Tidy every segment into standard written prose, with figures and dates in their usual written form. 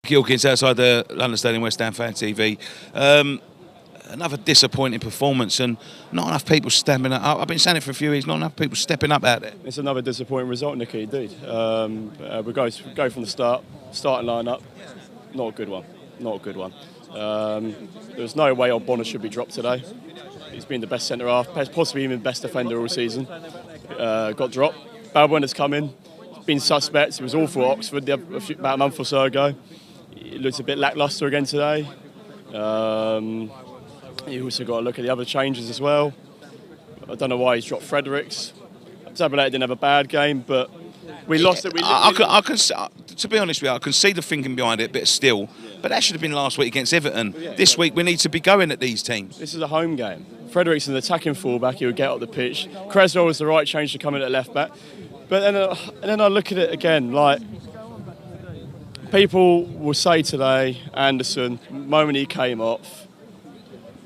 Gilkins outside the London Stadium, West Ham Fan TV. Another disappointing performance and not enough people stepping up. I've been saying it for a few weeks, not enough people stepping up out there. It's another disappointing result, Nicky, indeed. We go from the starting line-up, not a good one, not a good one. There's no way Bonner should be dropped today. He's been the best centre-half, possibly even best defender all season. Got dropped. Balbuena's come in, been suspect. He was awful at Oxford about a month or so ago. He looks a bit lacklustre again today. You also got to look at the other changes as well. I don't know why he's dropped Fredericks. Zabaleta didn't have a bad game, but we lost it. To be honest with you, I can see the thinking behind it, a bit still. But that should have been last week against Everton. This week we need to be going at these teams. This is a home game. Fredericks is an attacking fullback. He would get up the pitch. Creswell was the right change to come in at left back. But then I look at it again, like people will say today, Anderson, the moment he came off,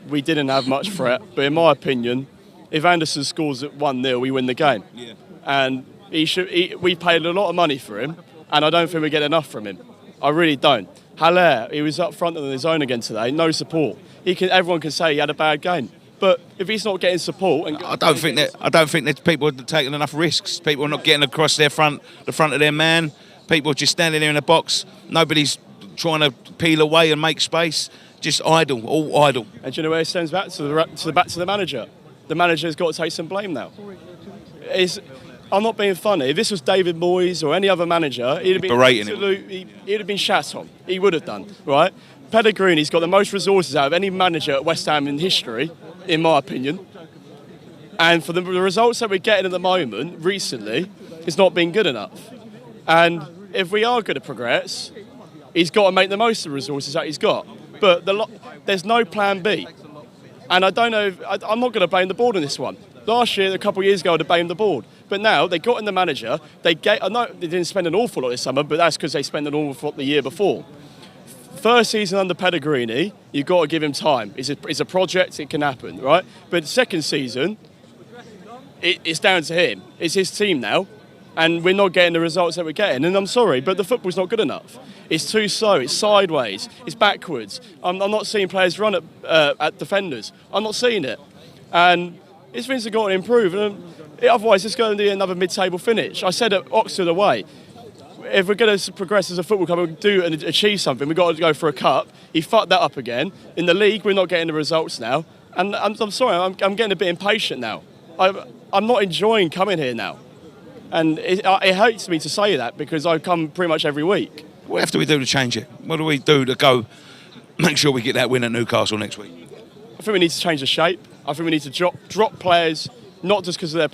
we didn't have much threat. But in my opinion, if Anderson scores at 1-0, we win the game. Yeah. And we paid a lot of money for him, and I don't think we get enough from him. I really don't. Haller, he was up front on his own again today, no support. Everyone can say he had a bad game. But if he's not getting support, I don't think that people are taking enough risks. People are not getting across the front of their man. People are just standing there in the box. Nobody's trying to peel away and make space. Just idle, all idle. And do you know where it stems back to the manager? The manager's got to take some blame now. I'm not being funny. If this was David Moyes or any other manager, he'd have been shat on. He would have done, right? Pellegrini's got the most resources out of any manager at West Ham in history, in my opinion. And for the results that we're getting at the moment, recently, it's not been good enough. And if we are going to progress, he's got to make the most of the resources that he's got. But there's no plan B. And I don't know, I'm not going to blame the board on this one. Last year, a couple of years ago, I'd have blamed the board. But now, they got in the manager. I know they didn't spend an awful lot this summer, but that's because they spent an awful lot the year before. First season under Pellegrini, you've got to give him time. It's a project, it can happen, right? But second season, it's down to him. It's his team now. And we're not getting the results that we're getting. And I'm sorry, but the football's not good enough. It's too slow, it's sideways, it's backwards. I'm not seeing players run at defenders. I'm not seeing it. And these things have got to improve. And otherwise, it's going to be another mid-table finish. I said at Oxford away, if we're going to progress as a football club and do and achieve something, we've got to go for a cup. He fucked that up again. In the league, we're not getting the results now. And I'm sorry, I'm getting a bit impatient now. I'm not enjoying coming here now. And it hurts me to say that because I come pretty much every week. What do we do to change it? What do we do to go make sure we get that win at Newcastle next week? I think we need to change the shape. I think we need to drop players, not just because like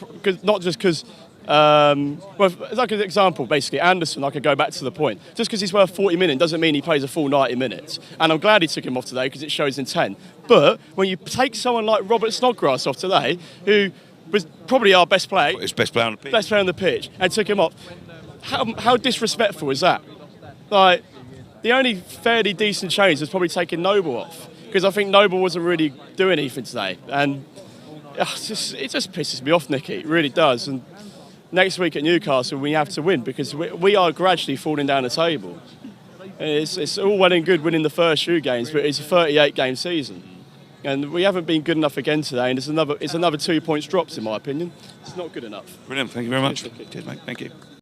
an example, basically, Anderson, I could go back to the point. Just because he's worth 40 million doesn't mean he plays a full 90 minutes. And I'm glad he took him off today because it shows intent. But when you take someone like Robert Snodgrass off today, who was probably our best player. His best player on the pitch. Best player on the pitch, and took him off. How disrespectful is that? Like, the only fairly decent change was probably taking Noble off, because I think Noble wasn't really doing anything today. And it just pisses me off, Nicky. It really does. And next week at Newcastle, we have to win, because we are gradually falling down the table. And it's all well and good winning the first few games, but it's a 38-game season. And we haven't been good enough again today, and it's another 2 points drops, in my opinion. It's not good enough. Brilliant, thank you very much. Cheers, mate, thank you.